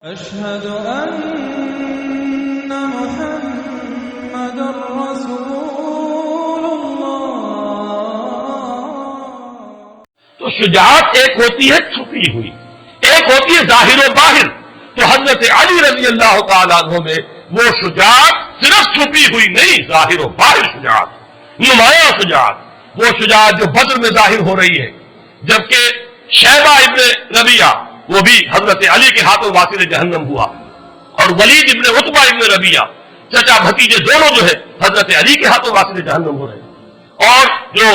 أشهد أن محمد رسول الله۔ تو شجاعت ایک ہوتی ہے چھپی ہوئی، ایک ہوتی ہے ظاہر و باہر۔ تو حضرت علی رضی اللہ تعالیٰ عنہ میں وہ شجاعت صرف چھپی ہوئی نہیں، ظاہر و باہر شجاعت، نمایاں شجاعت، وہ شجاعت جو بدر میں ظاہر ہو رہی ہے، جبکہ شیبہ ابن ربیعہ وہ بھی حضرت علی کے ہاتھوں واسل جہنم ہوا، اور ولید ابن عتبہ ابن ربیعہ چچا بھتیجے دونوں جو ہے حضرت علی کے ہاتھوں واسل جہنم ہو رہے ہیں۔ اور جو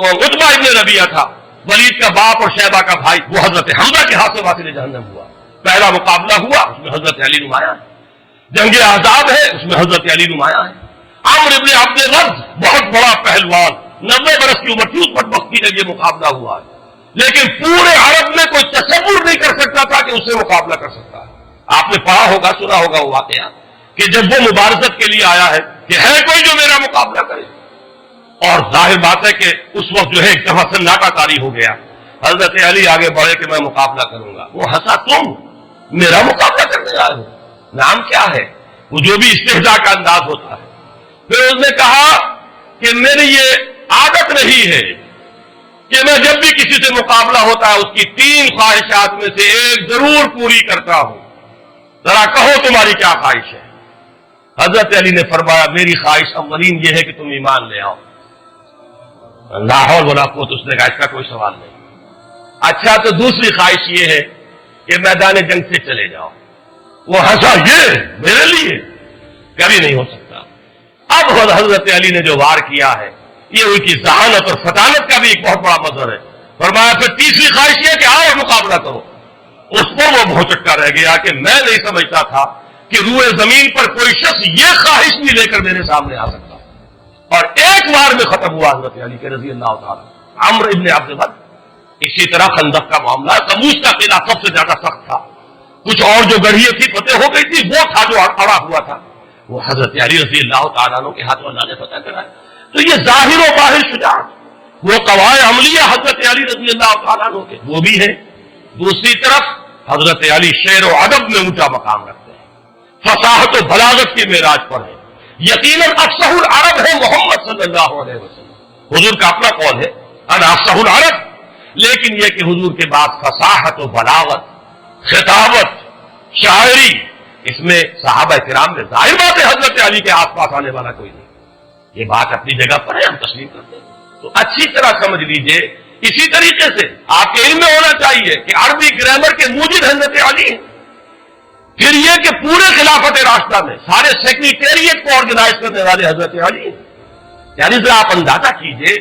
عتبہ ابن ربیعہ تھا، ولید کا باپ اور شیبہ کا بھائی، وہ حضرت حمزہ کے ہاتھ سے واسل جہنم ہوا۔ پہلا مقابلہ ہوا، اس میں حضرت علی نمایاں ہے۔ جنگ احزاب ہے، اس میں حضرت علی نمایاں ہے۔ عمرو ابن عبد الرز بہت بڑا پہلوان، 90 برس کی عمر تھی اس پر وقت کی یہ مقابلہ ہوا ہے، لیکن پورے عرب میں کوئی تصور نہیں کر سکتا تھا کہ اس سے مقابلہ کر سکتا ہے۔ آپ نے پڑھا ہوگا، سنا ہوگا وہ واقعہ کہ جب وہ مبارزت کے لیے آیا ہے کہ ہے کوئی جو میرا مقابلہ کرے، اور ظاہر بات ہے کہ اس وقت جو ہے ایک دفعہ سناٹا طاری ہو گیا۔ حضرت علی آگے بڑھے کہ میں مقابلہ کروں گا، وہ ہنسا، تم میرا مقابلہ کرنے آئے ہو، نام کیا ہے؟ وہ جو بھی استہزاء کا انداز ہوتا ہے۔ پھر اس نے کہا کہ میری یہ عادت نہیں ہے کہ میں جب بھی کسی سے مقابلہ ہوتا ہے اس کی 3 خواہشات میں سے ایک ضرور پوری کرتا ہوں، ذرا کہو تمہاری کیا خواہش ہے؟ حضرت علی نے فرمایا میری خواہش اولین یہ ہے کہ تم ایمان لے آؤ۔ لا حول ولا قوت، اس نے کہا اس کا کوئی سوال نہیں۔ اچھا تو دوسری خواہش یہ ہے کہ میدان جنگ سے چلے جاؤ۔ وہ ہنسا، یہ میرے لیے کبھی نہیں ہو سکتا۔ اب حضرت علی نے جو وار کیا ہے یہ ان کی ذہانت اور فطانت کا بھی ایک بہت بڑا مظہر ہے۔ فرمایا پھر تیسری خواہش یہ کہ آؤ مقابلہ کرو۔ اس پر وہ بھوچکا رہ گیا کہ میں نہیں سمجھتا تھا کہ روئے زمین پر کوئی شخص یہ خواہش نہیں لے کر میرے سامنے آ سکتا، اور ایک بار میں ختم ہوا حضرت علی کے رضی اللہ تعالیٰ۔ عمرو ابن عبد الرز، اسی طرح خندق کا معاملہ، کموس کا قلعہ سب سے زیادہ سخت تھا، کچھ اور جو گڑھیاں تھی فتح ہو گئی تھی، وہ تھا جو اڑا ہوا تھا، وہ حضرت علی رضی اللہ تعالیٰ عنہ کے ہاتھوں اللہ نے فتح کرایا۔ تو یہ ظاہر و باہر شجاعت، وہ قواعد عملیہ حضرت علی رضی اللہ تعالیٰ عنہ کے وہ بھی ہے۔ دوسری طرف حضرت علی شعر و ادب میں اونچا مقام رکھتے ہیں، فصاحت و بلاغت کی معراج پر ہے۔ یقیناً افصح العرب ہے محمد صلی اللہ علیہ وسلم، حضور کا اپنا قول ہے انا افصح العرب، لیکن یہ کہ حضور کے بعد فصاحت و بلاغت، خطابت، شاعری، اس میں صحابہ کرام میں ظاہر بات ہے حضرت علی کے آس پاس آنے والا کوئی نہیں۔ یہ بات اپنی جگہ پر ہے، ہم تسلیم کرتے ہیں۔ تو اچھی طرح سمجھ لیجئے، اسی طریقے سے آپ کے علم میں ہونا چاہیے کہ عربی گرامر کے موجد حضرت علی ہیں۔ پھر یہ کہ پورے خلافت راشدہ میں سارے سیکریٹریٹ کو آرگنائز کرنے والے حضرت علی ہیں۔ یعنی ذرا آپ اندازہ کیجئے،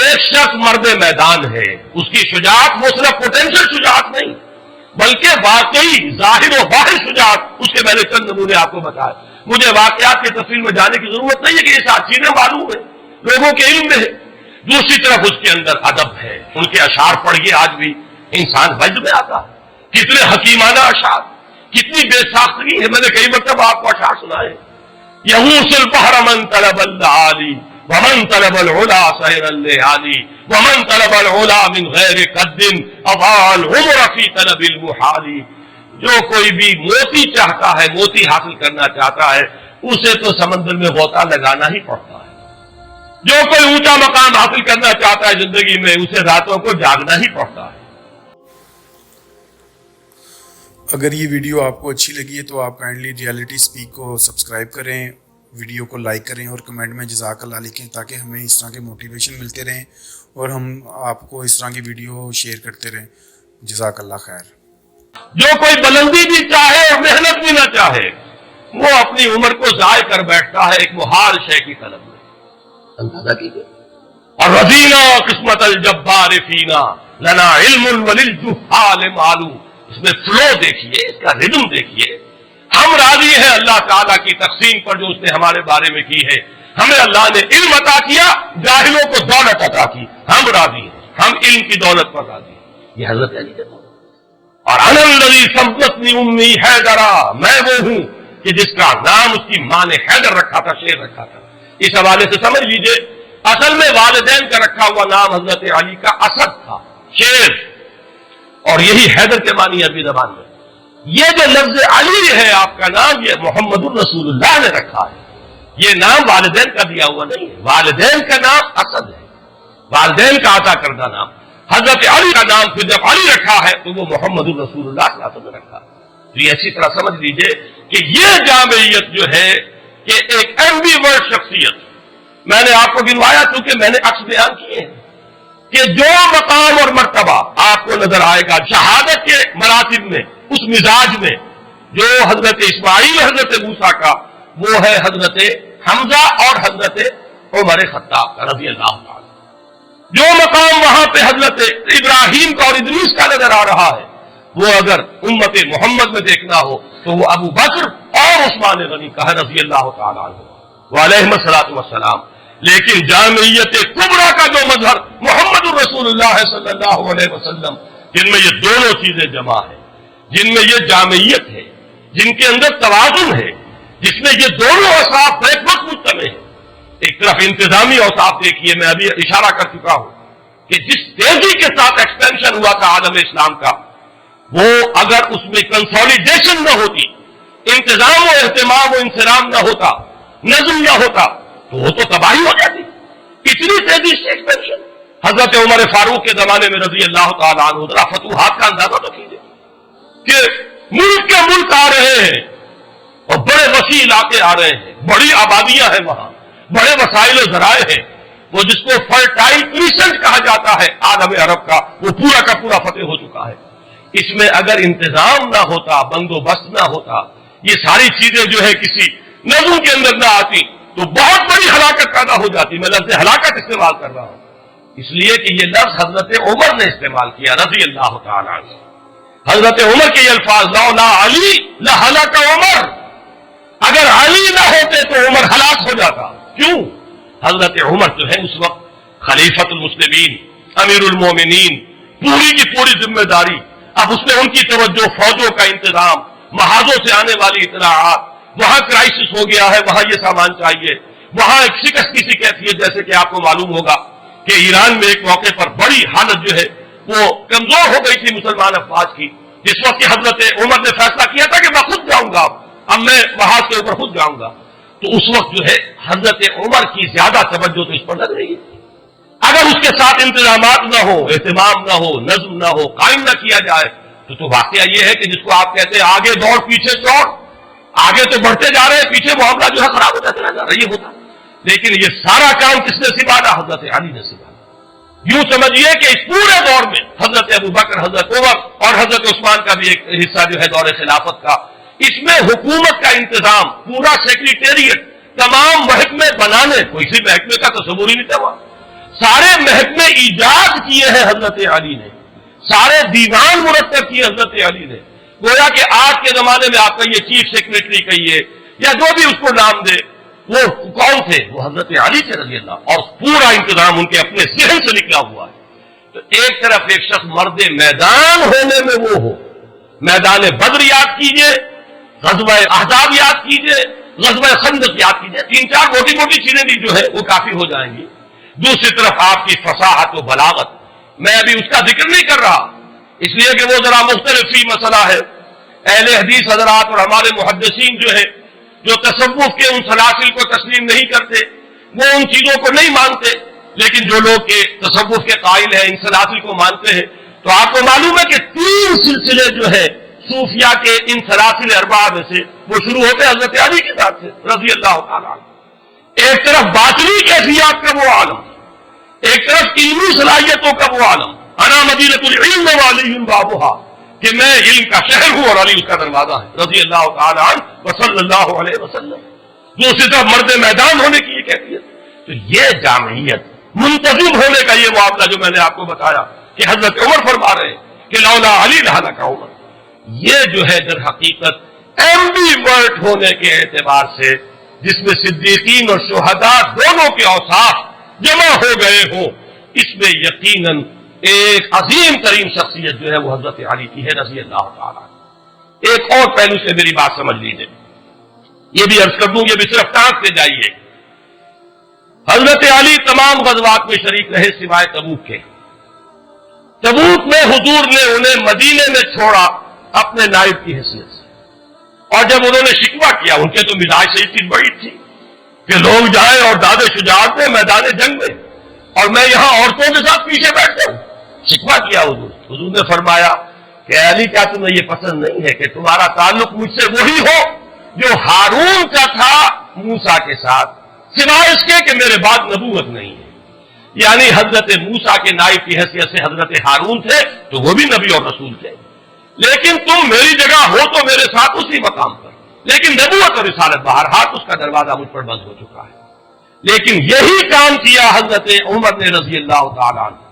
ایک شخص مرد میدان ہے، اس کی شجاعت وہ صرف پوٹینشل شجاعت نہیں بلکہ واقعی ظاہر و باہر شجاعت، اس کے میں نے چند نمونے آپ کو بتائے۔ مجھے واقعات کی تفصیل میں جانے کی ضرورت نہیں ہے کہ یہ ساری چیزیں معلوم ہیں، لوگوں کے علم میں ہے۔ دوسری طرف اس کے اندر ادب ہے، ان کے اشعار پڑھیے آج بھی انسان وجد میں آتا ہے، کتنے حکیمانہ اشعار، کتنی بے ساختگی ہے۔ میں نے کئی مرتبہ آپ کو اشعار سنائے، یغوص البحر من طلب العالی ومن طلب العلا سیر الليالي ومن طلب العلا من غیر قد اضاع العمر في طلب المحال۔ جو کوئی بھی موتی چاہتا ہے، موتی حاصل کرنا چاہتا ہے، اسے تو سمندر میں غوطہ لگانا ہی پڑتا ہے۔ جو کوئی اونچا مقام حاصل کرنا چاہتا ہے زندگی میں، اسے راتوں کو جاگنا ہی پڑتا ہے۔ اگر یہ ویڈیو آپ کو اچھی لگی ہے تو آپ کائنڈلی ریالٹی سپیک کو سبسکرائب کریں، ویڈیو کو لائک کریں اور کمنٹ میں جزاک اللہ لکھیں، تاکہ ہمیں اس طرح کے موٹیویشن ملتے رہیں اور ہم آپ کو اس طرح کی ویڈیو شیئر کرتے رہیں۔ جزاک اللہ خیر۔ جو کوئی بلندی بھی چاہے اور محنت بھی نہ چاہے، وہ اپنی عمر کو ضائع کر بیٹھتا ہے ایک محال شے کی طلب میں۔ اندازہ کیجیے۔ اور رضینا قسمت الجبار فینا لنا علم وللجہال معلوم، اس میں فلو دیکھیے، اس کا ردم دیکھیے۔ ہم راضی ہیں اللہ تعالیٰ کی تقسیم پر جو اس نے ہمارے بارے میں کی ہے۔ ہمیں اللہ نے علم عطا کیا، جاہلوں کو دولت عطا کی، ہم راضی ہیں، ہم علم کی دولت پر راضی ہیں۔ یہ حضرت علی کا قول۔ اور انا الذی سمتنی امی حیدرا، میں وہ ہوں کہ جس کا نام اس کی ماں نے حیدر رکھا تھا، شیر رکھا تھا۔ اس حوالے سے سمجھ لیجئے، اصل میں والدین کا رکھا ہوا نام حضرت علی کا اسد تھا، شیر، اور یہی حیدر کے معنی عربی زبان میں۔ یہ جو لفظ علی ہے آپ کا نام، یہ محمد الرسول اللہ نے رکھا ہے، یہ نام والدین کا دیا ہوا نہیں ہے، والدین کا نام اسد ہے، والدین کا عطا کردہ نام۔ حضرت علی کا نام پھر جب علی رکھا ہے تو وہ محمد الرسول اللہ صلی اللہ علیہ وسلم نے رکھا۔ تو یہ اچھی طرح سمجھ لیجئے کہ یہ جامعیت جو ہے کہ ایک ایمبی ورڈ شخصیت، میں نے آپ کو گنوایا کیونکہ میں نے عکس بیان کیے ہیں کہ جو مقام اور مرتبہ آپ کو نظر آئے گا شہادت کے مراتب میں، اس مزاج میں جو حضرت اسماعیل حضرت موسیٰ کا، وہ ہے حضرت حمزہ اور حضرت عمر خطاب کا رضی اللہ تعالی۔ جو مقام وہاں پہ حضرت ابراہیم کا اور ادریس کا نظر آ رہا ہے، وہ اگر امت محمد میں دیکھنا ہو تو وہ ابو بکر اور عثمان غنی کا ہے رضی اللہ تعالی عنہ وعلیہم الصلوۃ والسلام۔ لیکن جامعیت کبریٰ کا جو مظہر محمد الرسول اللہ صلی اللہ علیہ وسلم، جن میں یہ دونوں چیزیں جمع ہیں، جن میں یہ جامعیت ہے، جن کے اندر توازن ہے، جس میں یہ دونوں اوصاف ایک وقت مجتمع ہیں۔ ایک طرف انتظامی اوصاف دیکھیے، میں ابھی اشارہ کر چکا ہوں کہ جس تیزی کے ساتھ ایکسپینشن ہوا تھا عالم اسلام کا، وہ اگر اس میں کنسولیڈیشن نہ ہوتی، انتظام و اہتمام و انسرام نہ ہوتا، نظم نہ ہوتا، تو وہ تو تباہی ہو جاتی۔ اتنی تیزی سے ایکسپینشن حضرت عمر فاروق کے زمانے میں رضی اللہ تعالیٰ عنہ، ذرا فتوحات کا اندازہ تو کیجیے کہ ملک کے ملک آ رہے ہیں اور بڑے وسیع علاقے آ رہے ہیں، بڑی آبادیاں ہیں وہاں، بڑے وسائل و ذرائع ہیں، وہ جس کو فرٹائل کریسنٹ کہا جاتا ہے عالم عرب کا، وہ پورا کا پورا فتح ہو چکا ہے۔ اس میں اگر انتظام نہ ہوتا، بندوبست نہ ہوتا، یہ ساری چیزیں جو ہے کسی نظم کے اندر نہ آتی تو بہت بڑی ہلاکت پیدا ہو جاتی۔ میں لفظ ہلاکت استعمال کر رہا ہوں اس لیے کہ یہ لفظ حضرت عمر نے استعمال کیا رضی اللہ تعالیٰ عنہ۔ حضرت عمر کے یہ الفاظ، لولا علی لہلک عمر، اگر علی نہ ہوتے تو عمر ہلاک ہو جاتا۔ کیوں؟ حضرت عمر جو ہے اس وقت خلیفۃ المسلمین، امیر المومنین، پوری کی پوری ذمہ داری، اب اس میں ان کی توجہ، فوجوں کا انتظام، محاذوں سے آنے والی اطلاعات، وہاں کرائسس ہو گیا ہے، وہاں یہ سامان چاہیے، وہاں ایک شکست کی سی کیفیت، جیسے کہ آپ کو معلوم ہوگا کہ ایران میں ایک موقع پر بڑی حالت جو ہے وہ کمزور ہو گئی تھی مسلمان افواج کی، جس وقت کہ حضرت عمر نے فیصلہ کیا تھا کہ میں خود جاؤں گا، اب میں محاذ کے اوپر خود جاؤں گا، تو اس وقت جو ہے حضرت عمر کی زیادہ توجہ تو اس پر لگ رہی ہے۔ اگر اس کے ساتھ انتظامات نہ ہو، اہتمام نہ ہو، نظم نہ ہو، قائم نہ کیا جائے تو واقعہ یہ ہے کہ جس کو آپ کہتے ہیں آگے دوڑ پیچھے چوڑ، آگے تو بڑھتے جا رہے ہیں، پیچھے معاملہ جو ہے خراب ہوتا چلا جا رہا ہے، یہ ہوتا۔ لیکن یہ سارا کام کس نے سنبھالا؟ حضرت علی نے سنبھالا۔ یوں سمجھیے کہ اس پورے دور میں حضرت ابو بکر، حضرت عمر اور حضرت عثمان کا بھی ایک حصہ جو ہے دور خلافت کا، اس میں حکومت کا انتظام، پورا سیکریٹریٹ، تمام محکمے بنانے، کوئی سی محکمے کا تصور ہی نہیں تھا، سارے محکمے ایجاد کیے ہیں حضرت علی نے، سارے دیوان مرتب کیے حضرت علی نے۔ گویا کہ آج کے زمانے میں آپ کا یہ چیف سیکریٹری کہیے یا جو بھی اس کو نام دے، وہ کون تھے؟ وہ حضرت علی تھے رضی اللہ، اور پورا انتظام ان کے اپنے ذہن سے نکلا ہوا ہے۔ تو ایک طرف ایک شخص مرد میدان ہونے میں وہ ہو، میدان بدر یاد کیجئے، غزوہ احزاب یاد کیجئے، غزوہ خندق یاد کیجئے، 3-4 موٹی موٹی چیزیں بھی جو ہے وہ کافی ہو جائیں گی۔ دوسری طرف آپ کی فصاحت و بلاغت، میں ابھی اس کا ذکر نہیں کر رہا اس لیے کہ وہ ذرا مختلف ہی مسئلہ ہے۔ اہل حدیث حضرات اور ہمارے محدثین جو ہے، جو تصوف کے ان سلاسل کو تسلیم نہیں کرتے، وہ ان چیزوں کو نہیں مانتے، لیکن جو لوگ کے تصوف کے قائل ہیں، ان سلاسل کو مانتے ہیں، تو آپ کو معلوم ہے کہ 3 سلسلے جو ہے صوفیہ کے ان سلاسل اربعہ میں سے وہ شروع ہوتے حضرت علی کے ساتھ سے رضی اللہ تعالیٰ عنہ۔ ایک طرف باطنی کیفیات کا وہ عالم، ایک طرف علمی صلاحیتوں کا وہ عالم، انا مدینۃ العلم وعلی بابھا، کہ میں علم کا شہر ہوں اور علی اس کا دروازہ ہے رضی اللہ تعالیٰ عنہ وصلی اللہ علیہ وسلم۔ دوسری طرف مرد میدان ہونے کی یہ کیفیت، تو یہ جامعیت، منتظم ہونے کا یہ معاملہ جو میں نے آپ کو بتایا کہ حضرت عمر فرما رہے ہیں کہ لولا علی لہلک عمر، یہ جو ہے در حقیقت ایمبی ورڈ ہونے کے اعتبار سے، جس میں صدیقین اور شہداء دونوں کے اوصاف جمع ہو گئے ہوں، اس میں یقیناً ایک عظیم ترین شخصیت جو ہے وہ حضرت علی کی ہے رضی اللہ تعالیٰ۔ ایک اور پہلو سے میری بات سمجھ لیجیے، یہ بھی عرض کر دوں، یہ بھی صرف ٹانک سے جائیے۔ حضرت علی تمام غزوات میں شریک رہے سوائے تبوک کے۔ تبوک میں حضور نے انہیں مدینے میں چھوڑا اپنے نائب کی حیثیت سے. اور جب انہوں نے شکوہ کیا، ان کے تو مزاج سے یہ چیز بڑی تھی کہ لوگ جائیں اور داد شجاعت میں میدان جنگ میں، اور میں یہاں عورتوں کے ساتھ پیچھے بیٹھتا ہوں. شکوہ کیا حضور نے فرمایا کہ علی کیا تمہیں یہ پسند نہیں ہے کہ تمہارا تعلق مجھ سے وہی ہو جو ہارون کا تھا موسیٰ کے ساتھ، سوائے اس کے کہ میرے بعد نبوت نہیں ہے. یعنی حضرت موسیٰ کے نائب کی حیثیت سے حضرت ہارون تھے تو وہ بھی نبی اور رسول تھے، لیکن تم میری جگہ ہو تو میرے ساتھ اسی مقام پر، لیکن نبوت اور رسالت باہر ہاتھ اس کا دروازہ مجھ پر بند ہو چکا ہے. لیکن یہی کام کیا حضرت عمر نے رضی اللہ تعالیٰ عنہ.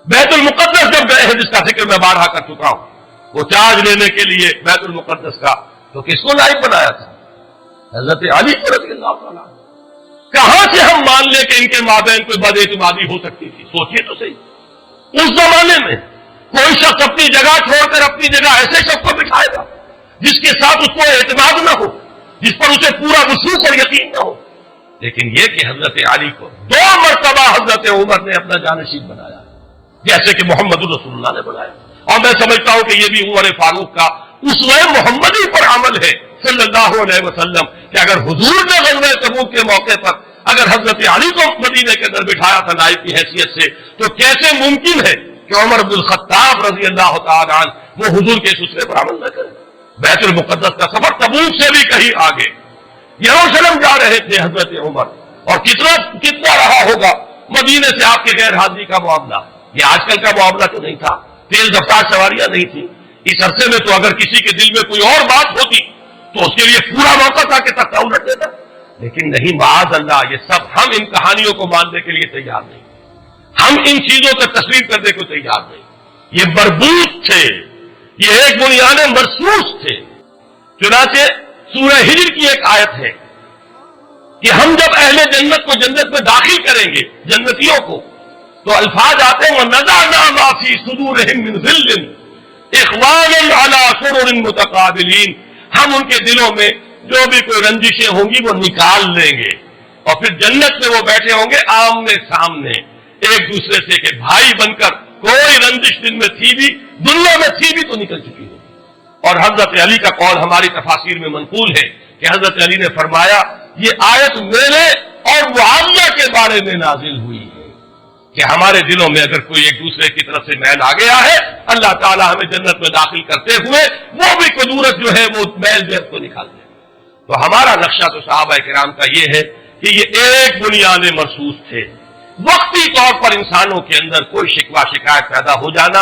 بیت المقدس جب گئے ہیں، جس کا ذکر میں بارہا کر چکا ہوں، وہ تاج لینے کے لیے بیت المقدس کا تو کس کو نائب بنایا تھا؟ حضرت علی کو رضی اللہ تعالیٰ عنہ. کہاں سے ہم مان لیں کہ ان کے مابین کوئی بد اعتمادی ہو سکتی تھی؟ سوچیے تو صحیح. اس زمانے میں کوئی شخص اپنی جگہ چھوڑ کر اپنی جگہ ایسے شخص کو بٹھائے گا جس کے ساتھ اس کو اعتماد نہ ہو، جس پر اسے پورا وثوق اور یقین نہ ہو. لیکن یہ کہ حضرت علی کو 2 مرتبہ حضرت عمر نے اپنا جانشین بنایا، جیسے کہ محمد الرسول اللہ نے بنایا. اور میں سمجھتا ہوں کہ یہ بھی عمر فاروق کا اسوہ محمدی پر عمل ہے صلی اللہ علیہ وسلم، کہ اگر حضور نے غزوہ تبوک کے موقع پر اگر حضرت علی کو مدینے کے اندر بٹھایا تھا نائب کی حیثیت سے، تو کیسے ممکن ہے کہ عمر بن الخطاب رضی اللہ تعالیٰ عنہ وہ حضور کے اس اسوے پر عمل نہ کرے؟ بیت المقدس کا سفر تبوک سے بھی کہیں آگے، یروشلم جا رہے تھے حضرت عمر، اور کتنا رہا ہوگا مدینے سے آپ کے غیر حاضری کا معاملہ. یہ آج کل کا معاملہ تو نہیں تھا، تیز رفتار سواریاں نہیں تھی. اس عرصے میں تو اگر کسی کے دل میں کوئی اور بات ہوتی تو اس کے لیے پورا موقع تھا کہ تختہ الٹ دیتا. لیکن نہیں، معاذ اللہ، یہ سب ہم ان کہانیوں کو ماننے کے لیے تیار نہیں، ہم ان چیزوں کو تسلیم کرنے کو تیار نہیں. یہ مربوط تھے، یہ ایک بنیاد مرصوص تھے. چنانچہ سورہ ہجر کی ایک آیت ہے کہ ہم جب اہل جنت کو جنت میں داخل کریں گے، جنتیوں کو، تو الفاظ آتے ہیں وَنَزَعْنَا مَا فِي صُدُورِهِم مِّن غِلٍّ إِخْوَانًا عَلَىٰ سُرُرٍ مُتَقَابِلِينَ. ہم ان کے دلوں میں جو بھی کوئی رنجشیں ہوں گی وہ نکال لیں گے، اور پھر جنت میں وہ بیٹھے ہوں گے آمنے سامنے ایک دوسرے سے کہ بھائی بن کر. کوئی رنجش دل میں تھی بھی، دنیا میں تھی بھی تو نکل چکی ہوگی. اور حضرت علی کا قول ہماری تفاسیر میں منقول ہے کہ حضرت علی نے فرمایا یہ آیت میرے اور معاویہ کے بارے میں نازل ہوئی ہے کہ ہمارے دلوں میں اگر کوئی ایک دوسرے کی طرف سے میل آ گیا ہے، اللہ تعالیٰ ہمیں جنت میں داخل کرتے ہوئے وہ بھی قدورت جو ہے وہ میل جیب کو نکال دے. تو ہمارا نقشہ تو صحابہ کرام کا یہ ہے کہ یہ ایک بنیاد مرصوص تھے. وقتی طور پر انسانوں کے اندر کوئی شکوہ شکایت پیدا ہو جانا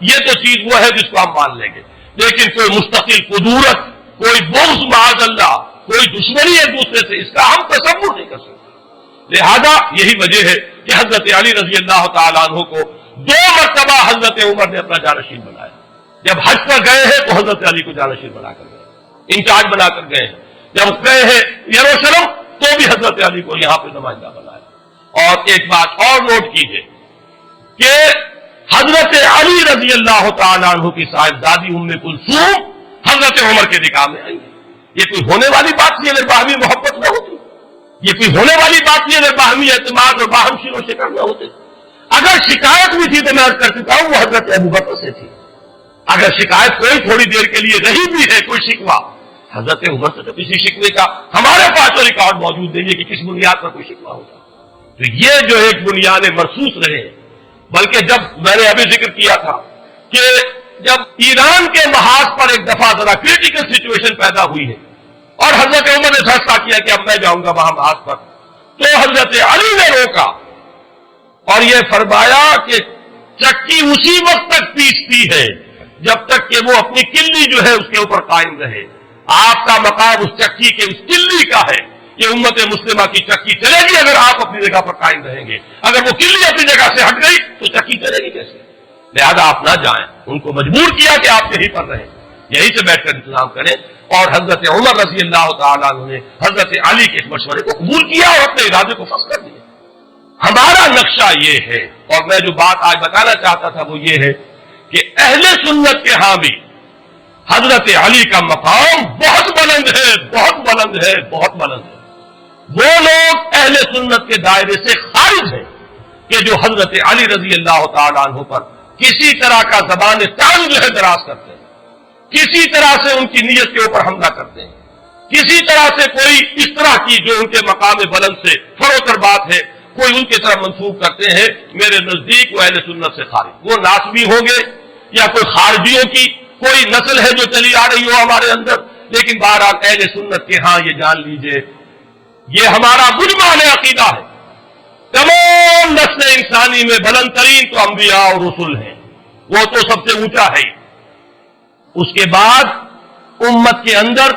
یہ تو چیز وہ ہے جس کو ہم مان لیں گے، لیکن کوئی مستقل قدورت، کوئی بغض معاذ اللہ، کوئی دشمنی ایک دوسرے سے، اس کا ہم تصور نہیں کر سکتے. لہذا یہی وجہ ہے کہ حضرت علی رضی اللہ تعالیٰ عنہ کو 2 مرتبہ حضرت عمر نے اپنا جانشین بنایا. جب حج پر گئے ہیں تو حضرت علی کو جانشین بنا کر گئے، انچارج بنا کر گئے ہیں. جب گئے ہیں یروشلم تو بھی حضرت علی کو یہاں پہ نمائندہ بنایا. اور ایک بات اور نوٹ کیجئے کہ حضرت علی رضی اللہ تعالیٰ عنہ کی صاحبزادی ام کلثوم حضرت عمر کے نکاح میں آئی ہے. یہ کوئی ہونے والی بات نہیں ہے باہمی محبت نہ ہوتی، یہ کوئی ہونے والی بات نہیں ہے باہمی اعتماد اور باہم شیر و شکر نہ ہوتے. اگر شکایت بھی تھی تو میں عرض کر چکا ہوں وہ حضرت ابوبکر سے تھی. اگر شکایت کوئی تھوڑی دیر کے لیے رہی بھی ہے، کوئی شکوہ، حضرت عمر سے تو کسی شکوے کا ہمارے پاس تو ریکارڈ موجود نہیں ہے کہ کس بنیاد پر کوئی شکوہ ہوگا. تو یہ جو ایک بنیاد مرصوص رہے. بلکہ جب میں نے ابھی ذکر کیا تھا کہ جب ایران کے محاذ پر ایک دفعہ ذرا کریٹیکل سچویشن پیدا ہوئی ہے اور حضرت عمر نے فیصلہ کیا کہ اب میں جاؤں گا وہاں محاذ پر، تو حضرت علی نے روکا اور یہ فرمایا کہ چکی اسی وقت تک پیستی ہے جب تک کہ وہ اپنی کلی جو ہے اس کے اوپر قائم رہے. آپ کا مقام اس چکی کے اس کلی کا ہے کہ امت مسلمہ کی چکی چلے گی اگر آپ اپنی جگہ پر قائم رہیں گے. اگر وہ کلی اپنی جگہ سے ہٹ گئی تو چکی چلے گی کیسے؟ لہذا آپ نہ جائیں. ان کو مجبور کیا کہ آپ یہیں پر رہیں، یہیں سے بیٹھ کر انتظام کریں. اور حضرت عمر رضی اللہ تعالیٰ عنہ نے حضرت علی کے مشورے کو قبول کیا اور اپنے ارادے کو فسخ کر دیا. ہمارا نقشہ یہ ہے، اور میں جو بات آج بتانا چاہتا تھا وہ یہ ہے کہ اہل سنت کے ہاں بھی حضرت علی کا مقام بہت بلند ہے، بہت بلند ہے، بہت بلند ہے. وہ لوگ اہل سنت کے دائرے سے خارج ہیں کہ جو حضرت علی رضی اللہ تعالیٰ عنہ پر کسی طرح کا زبان طعن جو ہے دراز کرتے ہیں. کسی طرح سے ان کی نیت کے اوپر حملہ کرتے ہیں، کسی طرح سے کوئی اس طرح کی جو ان کے مقام بلند سے فروتر بات ہے کوئی ان کی طرف منسوخ کرتے ہیں، میرے نزدیک وہ اہل سنت سے خارج، وہ ناسبی ہوں گے یا کوئی خارجیوں کی کوئی نسل ہے جو چلی آ رہی ہو ہمارے اندر، لیکن بہرحال اہل سنت کے ہاں یہ جان لیجئے یہ ہمارا مجمع عقیدہ ہے، تمام نسل انسانی میں بلند ترین تو انبیاء اور رسول ہیں، وہ تو سب سے اونچا ہے، اس کے بعد امت کے اندر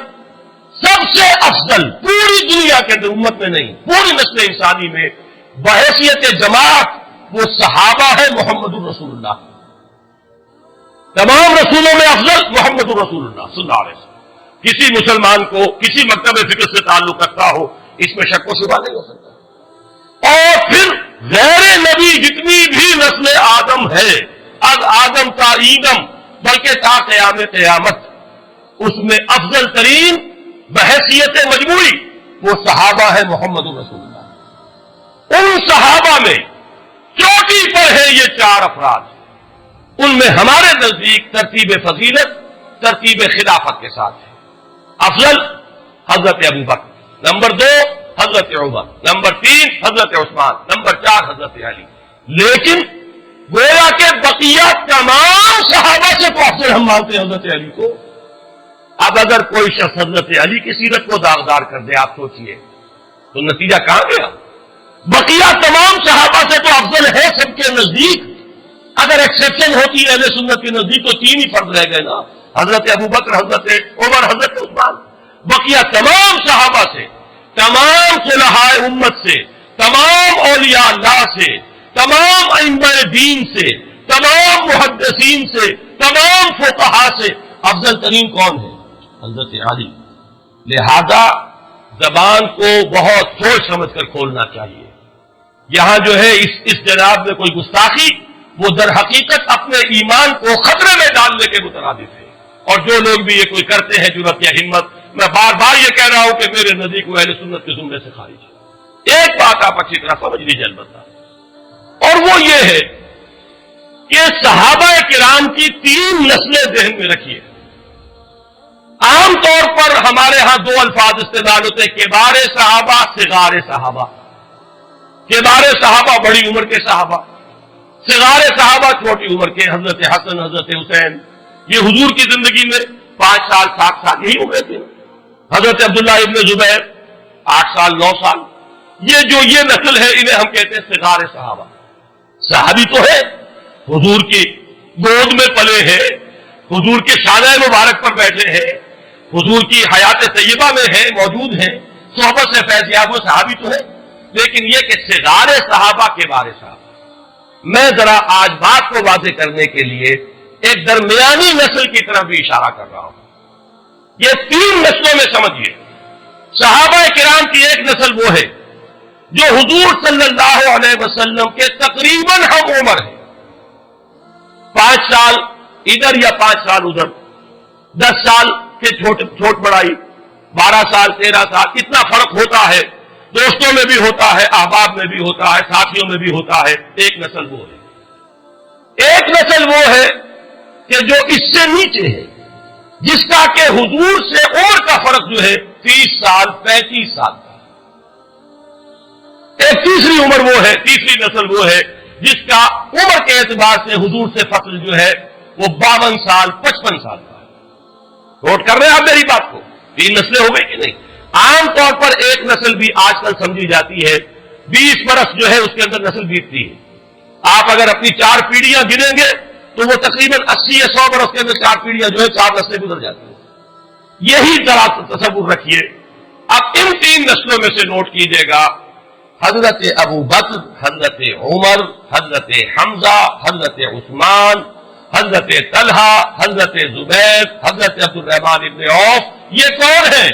سب سے افضل پوری دنیا کے اندر، امت میں نہیں پوری نسل انسانی میں بحیثیت جماعت وہ صحابہ ہے محمد الرسول اللہ، تمام رسولوں میں افضل محمد الرسول اللہ صلی اللہ علیہ وسلم، کسی مسلمان کو کسی مکتب فکر سے تعلق رکھتا ہو اس میں شک و شبہ نہیں ہو سکتا، اور پھر غیر نبی جتنی بھی نسل آدم ہے، از آدم تا ایدم بلکہ تا قیام قیامت، اس میں افضل ترین بحیثیت مجموعی وہ صحابہ ہے محمد الرسول اللہ، ان صحابہ میں چوٹی پر ہے یہ چار افراد، ان میں ہمارے نزدیک ترتیب فضیلت ترتیب خلافت کے ساتھ ہے، افضل حضرت ابو بکر، نمبر 2 حضرت عمر، نمبر 3 حضرت عثمان، نمبر 4 حضرت علی، لیکن گویا کہ بقیہ تمام صحابہ سے تو افضل ہم مانتے ہیں حضرت علی کو۔ اب اگر کوئی شخص حضرت علی کی سیرت کو داغدار کر دے، آپ سوچئے تو نتیجہ کہاں گیا؟ بقیہ تمام صحابہ سے تو افضل ہے سب کے نزدیک، اگر ایکسیپشن ہوتی ہے اہل سنت کے نزدیک تو 3 ہی فرد رہ گئے نا، حضرت ابو بکر، حضرت عمر، حضرت عثمان، بقیہ تمام صحابہ سے، تمام صلحاء امت سے، تمام اولیاء اللہ سے، تمام ائمہ دین سے، تمام محدثین سے، تمام فقہاء سے افضل ترین کون ہے؟ حضرت علی۔ لہذا زبان کو بہت سوچ سمجھ کر کھولنا چاہیے، یہاں جو ہے اس جناب میں کوئی گستاخی وہ در حقیقت اپنے ایمان کو خطرے میں ڈالنے کے مترادف ہے، اور جو لوگ بھی یہ کوئی کرتے ہیں جرأت یا ہمت، میں بار بار یہ کہہ رہا ہوں کہ میرے نزدیک وہ اہل سنت کے زمرے سے خارج ہے۔ ایک بات آپ اچھی طرح سمجھ لیجیے البتہ، اور وہ یہ ہے کہ صحابہ کرام کی 3 نسلیں ذہن میں رکھیے۔ عام طور پر ہمارے ہاں 2 الفاظ استعمال ہوتے ہیں، کبار صحابہ، صغار صحابہ۔ کبار صحابہ بڑی عمر کے صحابہ، صغار صحابہ چھوٹی عمر کے، حضرت حسن، حضرت حسین، یہ حضور کی زندگی میں 5 سال 7 سال یہی عمریں تھے۔ حضرت عبداللہ ابن زبیر 8 سال 9 سال، یہ نسل ہے انہیں ہم کہتے ہیں صغار صحابہ۔ صحابی تو ہے، حضور کی گود میں پلے ہیں، حضور کے شانہ مبارک پر بیٹھے ہیں، حضور کی حیات طیبہ میں ہیں، موجود ہیں، صحبت سے فیض یاب وہ صحابی تو ہے، لیکن یہ کہ صغار صحابہ کے بارے صاحب میں ذرا آج بات کو واضح کرنے کے لیے ایک درمیانی نسل کی طرف بھی اشارہ کر رہا ہوں۔ یہ 3 نسلوں میں سمجھیے، صحابہ کرام کی ایک نسل وہ ہے جو حضور صلی اللہ علیہ وسلم کے تقریباً ہم عمر ہے، 5 سال ادھر یا 5 سال ادھر، 10 سال کے چھوٹ بڑائی، 12 سال 13 سال، اتنا فرق ہوتا ہے، دوستوں میں بھی ہوتا ہے، احباب میں بھی ہوتا ہے، ساتھیوں میں بھی ہوتا ہے۔ ایک نسل وہ ہے، ایک نسل وہ ہے کہ جو اس سے نیچے ہے، جس کا کہ حضور سے عمر کا فرق جو ہے 30 سال 35 سال کا۔ ایک تیسری عمر وہ ہے، تیسری نسل وہ ہے جس کا عمر کے اعتبار سے حضور سے فصل جو ہے وہ 52 سال 55 سال کا ہے۔ نوٹ کر رہے ہیں آپ میری بات کو؟ 3 نسلیں ہو گئی کہ نہیں؟ عام طور پر ایک نسل بھی آج کل سمجھی جاتی ہے، 20 برس جو ہے اس کے اندر نسل بیتتی ہے۔ آپ اگر اپنی 4 پیڑھیاں گنیں گے تو وہ تقریباً 80 یا 100 برس کے اندر 4 پیڑھیاں جو ہے 4 نسلیں گزر جاتی ہیں۔ یہی ذرا تصور رکھیے۔ اب ان 3 نسلوں میں سے نوٹ کیجئے گا، حضرت ابو بکر، حضرت عمر، حضرت حمزہ، حضرت عثمان، حضرت طلحہ، حضرت زبیر، حضرت عبد الرحمن ابن عوف، یہ کون ہیں؟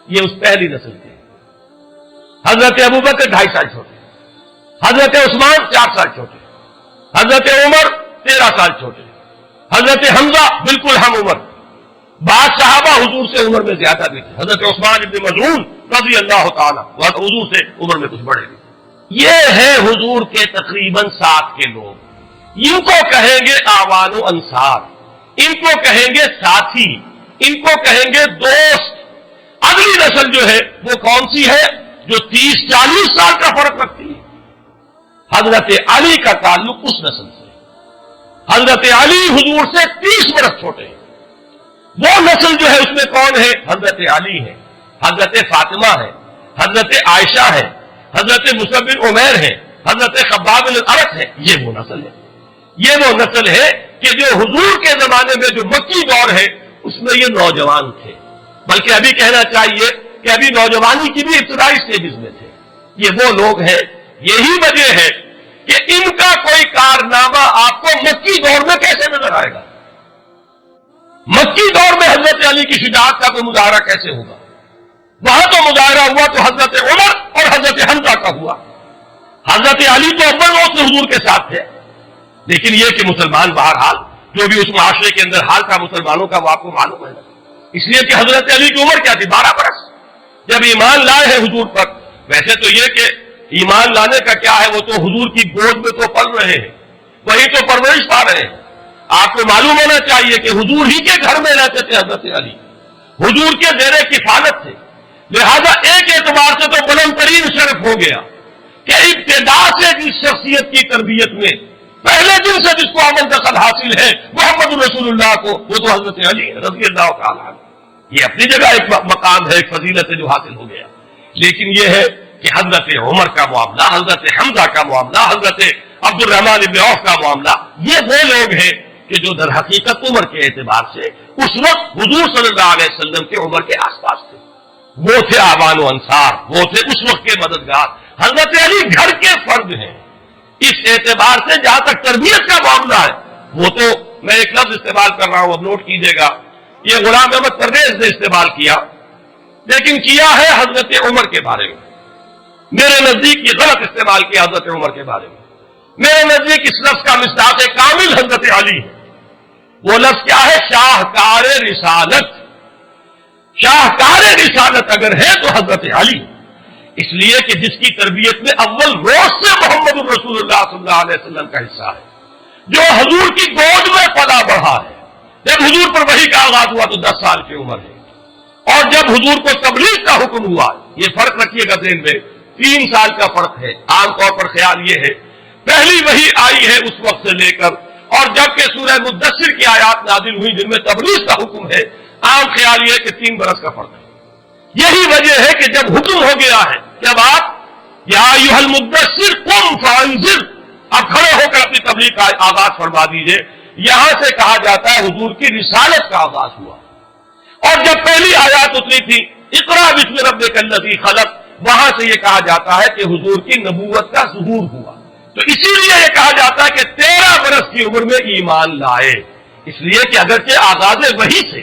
یہ اس پہلی نسل کے۔ حضرت ابو بکر 2.5 سال چھوٹے، حضرت عثمان 4 سال چھوٹے، حضرت عمر 13 سال چھوٹے، حضرت حمزہ بالکل ہم عمر، بعض صحابہ حضور سے عمر میں زیادہ بھی تھے، حضرت عثمان ابن مظعون رضی اللہ تعالیٰ وہ حضور سے عمر میں کچھ بڑے بھی۔ یہ ہے حضور کے تقریباً 7 کے لوگ، ان کو کہیں گے آوان و انصار۔ ان کو کہیں گے ساتھی، ان کو کہیں گے دوست۔ اگلی نسل جو ہے وہ کون سی ہے؟ جو 30-40 سال کا فرق رکھتی ہے۔ حضرت علی کا تعلق اس نسل سے، حضرت علی حضور سے 30 برس چھوٹے ہیں۔ وہ نسل جو ہے اس میں کون ہے؟ حضرت علی ہے، حضرت فاطمہ ہے، حضرت عائشہ ہے، حضرت مصعب بن عمیر ہے، حضرت خباب بن الارت ہے۔ یہ وہ نسل ہے، یہ وہ نسل ہے کہ جو حضور کے زمانے میں جو مکی دور ہے اس میں یہ نوجوان تھے، بلکہ ابھی کہنا چاہیے کہ ابھی نوجوانی کی بھی ابتدائی سٹیجز میں تھے۔ یہ وہ لوگ ہیں، یہی وجہ ہے کہ ان کا کوئی کارنامہ آپ کو مکی دور میں کیسے نظر آئے گا؟ مکی دور میں حضرت علی کی شجاعت کا کوئی مظاہرہ کیسے ہوگا؟ وہاں تو مظاہرہ ہوا تو حضرت عمر اور حضرت حمزہ کا ہوا۔ حضرت علی تو اول وقت حضور کے ساتھ تھے، لیکن یہ کہ مسلمان بہرحال جو بھی اس معاشرے کے اندر حال تھا مسلمانوں کا وہ آپ کو معلوم ہے، اس لیے کہ حضرت علی کی عمر کیا تھی؟ 12 برس۔ جب ایمان لائے ہیں حضور پر، ویسے تو یہ کہ ایمان لانے کا کیا ہے، وہ تو حضور کی گود میں تو پل رہے ہیں، وہی تو پرورش پا رہے ہیں۔ آپ کو معلوم ہونا چاہیے کہ حضور ہی کے گھر میں رہتے تھے حضرت علی، حضور کے زیر کفالت تھے، لہذا ایک اعتبار سے تو بلند ترین شرف ہو گیا کہ ابتدا سے جس شخصیت کی تربیت میں پہلے دن سے جس کو امن دخل حاصل ہے محمد رسول اللہ کو، وہ تو حضرت علی رضی اللہ تعالیٰ عنہ۔ یہ اپنی جگہ ایک مقام ہے، ایک فضیلت ہے جو حاصل ہو گیا، لیکن یہ ہے کہ حضرت عمر کا معاملہ، حضرت حمزہ کا معاملہ، حضرت عبد الرحمن بن عوف کا معاملہ، یہ وہ لوگ ہیں کہ جو در حقیقت عمر کے اعتبار سے اس وقت حضور صلی اللہ علیہ وسلم کے عمر کے آس پاس تھے، وہ تھے آبان و انصار، وہ تھے اس وقت کے مددگار۔ حضرت علی گھر کے فرد ہیں، اس اعتبار سے جہاں تک تربیت کا معاملہ ہے وہ تو میں ایک لفظ استعمال کر رہا ہوں، اب نوٹ کیجئے گا، یہ غلام احمد پرویز نے استعمال کیا، لیکن کیا ہے حضرت عمر کے بارے میں۔ میرے نزدیک یہ غلط استعمال کیا حضرت عمر کے بارے میں۔ میرے نزدیک اس لفظ کا مصداق کامل حضرت علی ہے۔ وہ لفظ کیا ہے؟ شاہکار رسالت۔ شاہکار رسالت اگر ہے تو حضرت علی، اس لیے کہ جس کی تربیت میں اول روز سے محمد الرسول اللہ صلی اللہ علیہ وسلم کا حصہ ہے، جو حضور کی گود میں پلا بڑھا ہے۔ جب حضور پر وحی کا آغاز ہوا تو 10 سال کی عمر ہے، اور جب حضور کو تبلیغ کا حکم ہوا، یہ فرق رکھیے گا ذہن میں، 3 سال کا فرق ہے۔ عام طور پر خیال یہ ہے پہلی وحی آئی ہے اس وقت سے لے کر، اور جب کہ سورہ مدثر کی آیات نازل ہوئی جن میں تبلیغ کا حکم ہے، عام خیال یہ ہے کہ 3 برس کا فرق ہے۔ یہی وجہ ہے کہ جب حکم ہو گیا ہے جب آپ یا ایھا المدثر قم فانذر، اب کھڑے ہو کر اپنی تبلیغ کا آغاز فرما دیجئے، یہاں سے کہا جاتا ہے حضور کی رسالت کا آغاز ہوا۔ اور جب پہلی آیات اتری تھی اقرا بسم ربک الذی خلق، وہاں سے یہ کہا جاتا ہے کہ حضور کی نبوت کا ظہور ہوا۔ تو اسی لیے یہ کہا جاتا ہے کہ 13 برس کی عمر میں ایمان لائے، اس لیے کہ اگرچہ آغاز وحی سے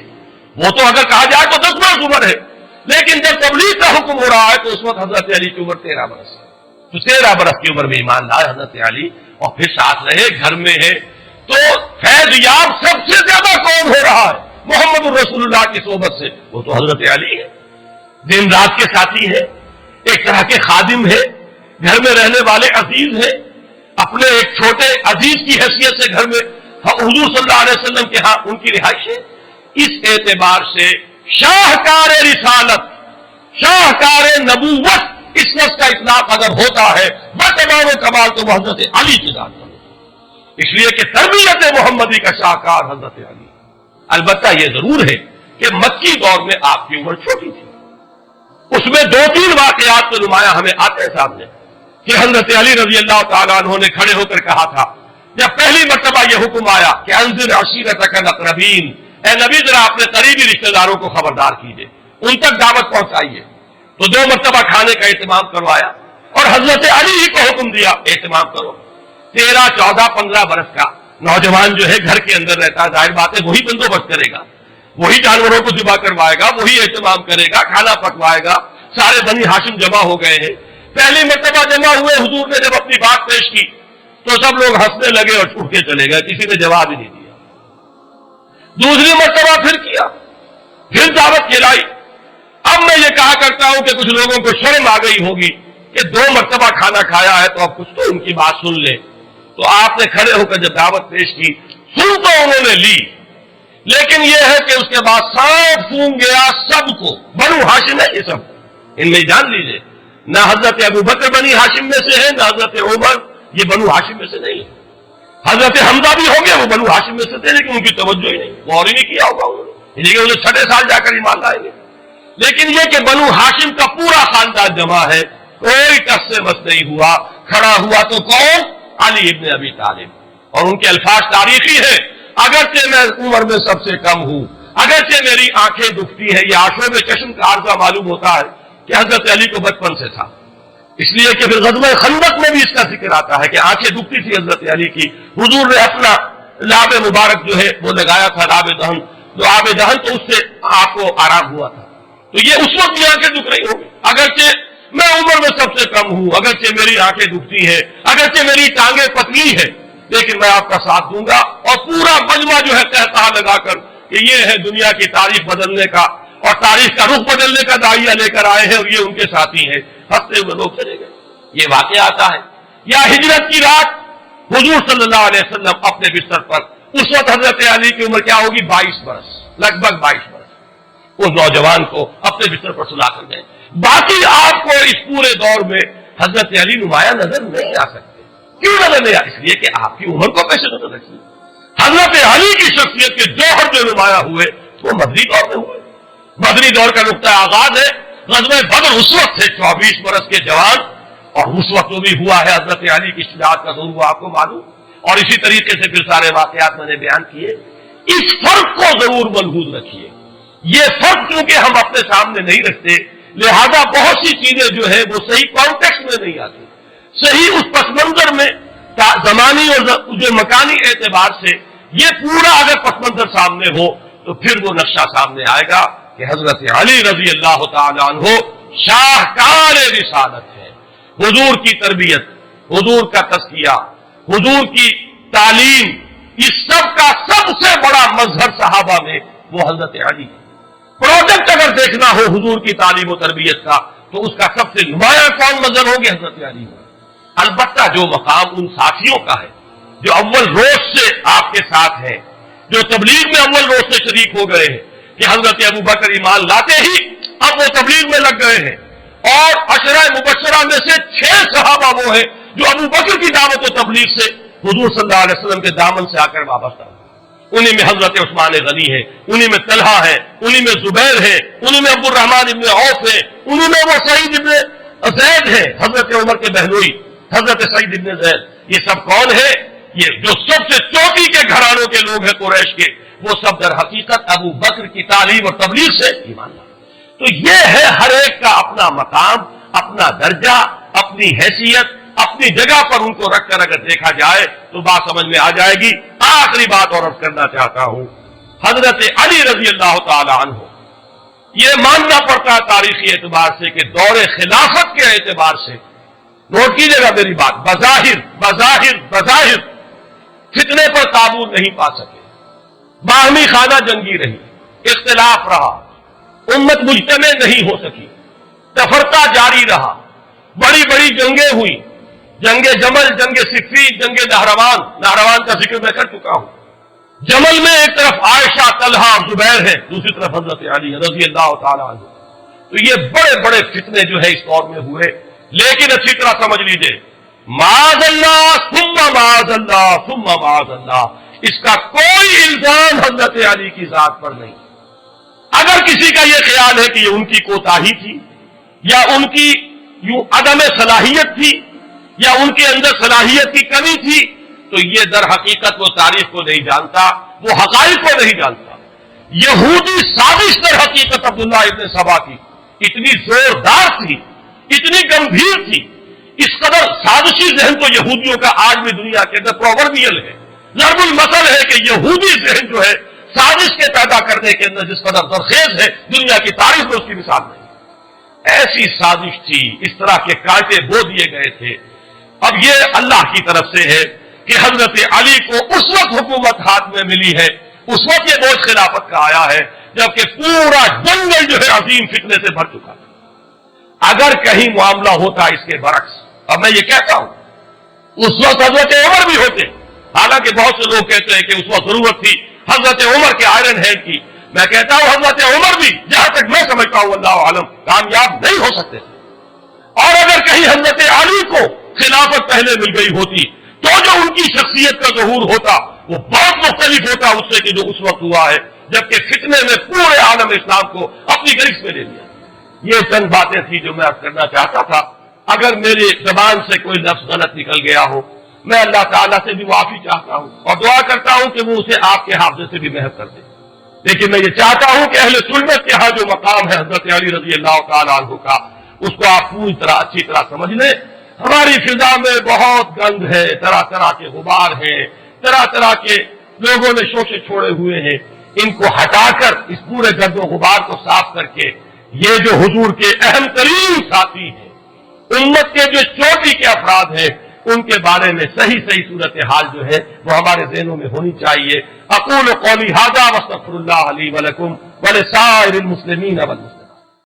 وہ تو اگر کہا جائے تو 10 برس عمر ہے، لیکن جب تبلیغ کا حکم ہو رہا ہے تو اس وقت حضرت علی کی عمر 13 برس ہے۔ تو 13 برس کی عمر میں ایمان لائے حضرت علی، اور پھر ساتھ رہے، گھر میں ہے۔ تو فیض یاب سب سے زیادہ کون ہو رہا ہے محمد الرسول اللہ کی صحبت سے؟ وہ تو حضرت علی ہے، دن رات کے ساتھی ہے، ایک طرح کے خادم ہے، گھر میں رہنے والے عزیز ہیں، اپنے ایک چھوٹے عزیز کی حیثیت سے گھر میں حضور صلی اللہ علیہ وسلم کے ہاں ان کی رہائش ہے۔ اس اعتبار سے شاہکار رسالت، شاہکار نبوت، اس لفظ کا اطلاق اگر ہوتا ہے بتمام و کمال تو وہ حضرت علی کی ذات ہے، اس لیے کہ تربیت محمدی کا شاہکار حضرت علی۔ البتہ یہ ضرور ہے کہ مکی دور میں آپ کی عمر چھوٹی تھی، اس میں 2-3 واقعات تو نمایاں ہمیں آتے ہیں سامنے کہ حضرت علی رضی اللہ تعالیٰ عنہ نے کھڑے ہو کر کہا تھا جب پہلی مرتبہ یہ حکم آیا کہ انذر عشیرتک الاقربین، اے نبی ذرا اپنے قریبی رشتہ داروں کو خبردار کیجئے، ان تک دعوت پہنچائیے، تو 2 مرتبہ کھانے کا اہتمام کروایا اور حضرت علی ہی کو حکم دیا اہتمام کرو۔ 13, 14, 15 برس کا نوجوان جو ہے گھر کے اندر رہتا ہے، ظاہر بات ہے وہی بندوبست کرے گا، وہی جانوروں کو ذبح کروائے گا، وہی اہتمام کرے گا، کھانا پکوائے گا۔ سارے بنی ہاشم جمع ہو گئے ہیں، پہلی مرتبہ جمع ہوئے، حضور نے جب اپنی بات پیش کی تو سب لوگ ہنسنے لگے اور چھوٹ کے چلے گئے، کسی نے جواب ہی نہیں دیا۔ دوسری مرتبہ پھر کیا، پھر دعوت کھلائی۔ اب میں یہ کہا کرتا ہوں کہ کچھ لوگوں کو شرم آ گئی ہوگی کہ 2 مرتبہ کھانا کھایا ہے تو اب کچھ تو ان کی بات سن لیں، تو آپ نے کھڑے ہو کر جب دعوت پیش کی، سن تو انہوں نے لی، لیکن یہ ہے کہ اس کے بعد سانپ سونگ گیا سب کو. بنو ہاشم ہے یہ سب, ان میں جان لیجئے, نہ حضرت ابو بکر بنی ہاشم میں سے ہے, نہ حضرت عمر یہ بنو ہاشم میں سے نہیں ہے. حضرت حمزہ بھی ہو گئے, وہ بنو ہاشم میں سے تھے لیکن ان کی توجہ ہی نہیں, غور ہی نہیں کیا ہوگا انہوں نے, لیکن انہیں 6 سال جا کر ایمان لائیں گے. لیکن یہ کہ بنو ہاشم کا پورا خاندان جمع ہے, کوئی ٹس سے مس نہیں ہوا. کھڑا ہوا تو کون؟ علی ابن ابی طالب. اور ان کے الفاظ تاریخی ہیں, اگرچہ میں عمر میں سب سے کم ہوں, اگرچہ میری آنکھیں دکھتی ہیں. یہ آنکھوں میں چشم کا عارضہ معلوم ہوتا ہے کہ حضرت علی کو بچپن سے تھا, اس لیے کہ پھر غزوہ خندق میں بھی اس کا ذکر آتا ہے کہ آنکھیں دکھتی تھی حضرت علی کی. حضور نے اپنا لاب مبارک جو ہے وہ لگایا تھا, لاب دہن, جو آب دہن, تو اس سے آپ کو آرام ہوا تھا. تو یہ اس وقت بھی آنکھیں دکھ رہی ہوگی. اگرچہ میں عمر میں سب سے کم ہوں, اگرچہ میری آنکھیں دکھتی ہیں, اگرچہ میری ٹانگیں پتلی ہیں, لیکن میں آپ کا ساتھ دوں گا. اور پورا مجمع جو ہے کہتا لگا کر کہ یہ ہے دنیا کی تاریخ بدلنے کا اور تاریخ کا رخ بدلنے کا داعیہ لے کر آئے ہیں, اور یہ ان کے ساتھی ہیں. ہنستے ہوئے لوگ چلے گئے. یہ واقعہ آتا ہے. یا ہجرت کی رات حضور صلی اللہ علیہ وسلم اپنے بستر پر, اس وقت حضرت علی کی عمر کیا ہوگی؟ 22 برس, لگ بھگ 22 برس. اس نوجوان کو اپنے بستر پر سلا کر گئے. باقی آپ کو اس پورے دور میں حضرت علی نمایاں نظر نہیں آ سکتے. کیوں نظر نہیں آ؟ اس لیے کہ آپ کی عمر کو پیش نظر رکھیے. حضرت علی کی شخصیت کے جوہر جو نمایاں ہوئے وہ مدنی دور میں ہوئے. مدنی دور کا نقطہ آغاز ہے غزوہ بدر. اس وقت سے 24 برس کے جوان, اور اس وقت وہ بھی ہوا ہے حضرت علی کی شجاعت کا دور ہوا, آپ کو معلوم. اور اسی طریقے سے پھر سارے واقعات میں نے بیان کیے. اس فرق کو ضرور ملحوظ رکھیے. یہ فرق کیونکہ ہم اپنے سامنے نہیں رکھتے, لہذا بہت سی چیزیں جو ہے وہ صحیح کانٹیکسٹ میں نہیں آتی, صحیح اس پس منظر میں زمانی اور جو مکانی اعتبار سے. یہ پورا اگر پس منظر سامنے ہو تو پھر وہ نقشہ سامنے آئے گا کہ حضرت علی رضی اللہ تعالیٰ عنہ شاہکار رسالت ہے. حضور کی تربیت, حضور کا تزکیہ, حضور کی تعلیم, اس سب کا سب سے بڑا مظہر صحابہ میں وہ حضرت علی. پروجیکٹ اگر دیکھنا ہو حضور کی تعلیم و تربیت کا تو اس کا سب سے نمایاں کون مظہر ہوں گے؟ حضرت علی. البتہ جو مقام ان ساتھیوں کا ہے جو اول روز سے آپ کے ساتھ ہیں, جو تبلیغ میں اول روز سے شریک ہو گئے ہیں, کہ حضرت ابو بکر ایمان لاتے ہی اب وہ تبلیغ میں لگ گئے ہیں. اور عشرہ مبشرہ میں سے 6 صحابہ وہ ہیں جو ابو بکر کی دعوت و تبلیغ سے حضور صلی اللہ علیہ وسلم کے دامن سے آ کر وابستہ ہیں. انہی میں حضرت عثمان غنی ہے, انہی میں طلحہ ہے, انہی میں زبیر ہے, انہی میں عبد الرحمن ابن عوف ہے, انہی میں وہ سعید ابن زید ہے, حضرت عمر کے بہنوئی حضرت سعید ابن زید. یہ سب کون ہے؟ یہ جو سب سے چوٹی کے گھرانوں کے لوگ ہیں قریش کے, وہ سب در حقیقت ابو بکر کی تعلیم اور تبلیغ سے ایمان لائے. تو یہ ہے ہر ایک کا اپنا مقام, اپنا درجہ, اپنی حیثیت, اپنی جگہ پر ان کو رکھ کر اگر دیکھا جائے تو بات سمجھ میں آ جائے گی. آخری بات اور عرض کرنا چاہتا ہوں, حضرت علی رضی اللہ تعالی عنہ, یہ ماننا پڑتا ہے تاریخی اعتبار سے کہ دور خلافت کے اعتبار سے, نوٹ کیجیے گا میری بات, بظاہر فتنے پر قابو نہیں پا سکے, باہمی خانہ جنگی رہی, اختلاف رہا, امت مجتمع نہیں ہو سکی, تفرقہ جاری رہا, بڑی بڑی جنگیں ہوئی, جنگ جمل, جنگ صفین, جنگ نہروان کا ذکر میں کر چکا ہوں. جمل میں ایک طرف عائشہ, طلحہ اور زبیر ہے, دوسری طرف حضرت علی رضی اللہ تعالیٰ عنہ. تو یہ بڑے بڑے فتنے جو ہے اس دور میں ہوئے. لیکن اچھی طرح سمجھ لیجئے, معاذ اللہ ثم معاذ اللہ ثم معاذ اللہ, اس کا کوئی الزام حضرت علی کی ذات پر نہیں. اگر کسی کا یہ خیال ہے کہ یہ ان کی کوتاہی تھی یا ان کی یوں عدم صلاحیت تھی یا ان کے اندر صلاحیت کی کمی تھی, تو یہ در حقیقت وہ تاریخ کو نہیں جانتا, وہ حقائق کو نہیں جانتا. یہودی سازش در حقیقت عبداللہ ابن سبا کی اتنی زوردار تھی, اتنی گمبھیر تھی, اس قدر سازشی ذہن تو یہودیوں کا آج بھی دنیا کے اندر پرووربیل ہے, ضرب المثل ہے کہ یہودی ذہن جو ہے سازش کے پیدا کرنے کے اندر جس قدر درخیز ہے, دنیا کی تاریخ میں اس کی مثال نہیں. ایسی سازش تھی, اس طرح کے کانٹے بو دیے گئے تھے. اب یہ اللہ کی طرف سے ہے کہ حضرت علی کو اس وقت حکومت ہاتھ میں ملی ہے, اس وقت یہ بوجھ خلافت کا آیا ہے جبکہ پورا جنگل جو ہے عظیم فتنے سے بھر چکا تھا. اگر کہیں معاملہ ہوتا اس کے برعکس, اب میں یہ کہتا ہوں اس وقت حضرت عمر بھی ہوتے, حالانکہ بہت سے لوگ کہتے ہیں کہ اس وقت ضرورت تھی حضرت عمر کے آئرن ہینڈ کی، میں کہتا ہوں حضرت عمر بھی جہاں تک میں سمجھتا ہوں اللہ عالم کامیاب نہیں ہو سکتے، اور اگر کہیں حضرت علی کو خلافت پہلے مل گئی ہوتی تو جو ان کی شخصیت کا ظہور ہوتا وہ بہت مختلف ہوتا اس سے کہ جو اس وقت ہوا ہے، جبکہ فتنے میں پورے عالم اسلام کو اپنی گرفت میں لے لیا۔ یہ چند باتیں تھی جو میں عرض کرنا چاہتا تھا۔ اگر میری زبان سے کوئی لفظ غلط نکل گیا ہو، میں اللہ تعالیٰ سے بھی معافی چاہتا ہوں اور دعا کرتا ہوں کہ وہ اسے آپ کے حافظے سے بھی محو کر دے۔ لیکن میں یہ چاہتا ہوں کہ اہل سنت کے ہاں جو مقام ہے حضرت علی رضی اللہ تعالیٰ عنہ کا، اس کو آپ پوری طرح اچھی طرح سمجھ لیں۔ ہماری فضا میں بہت گند ہے، طرح طرح کے غبار ہیں، طرح طرح کے لوگوں نے شوشے چھوڑے ہوئے ہیں، ان کو ہٹا کر اس پورے گرد و غبار کو صاف کر کے یہ جو حضور کے اہم ترین ساتھی ہیں، امت کے جو چوٹی کے افراد ہیں، ان کے بارے میں صحیح صورتحال جو ہے وہ ہمارے ذہنوں میں ہونی چاہیے۔ اقول قولی ھذا واستغفر اللہ لی ولکم ولسائر المسلمین والمسلمات۔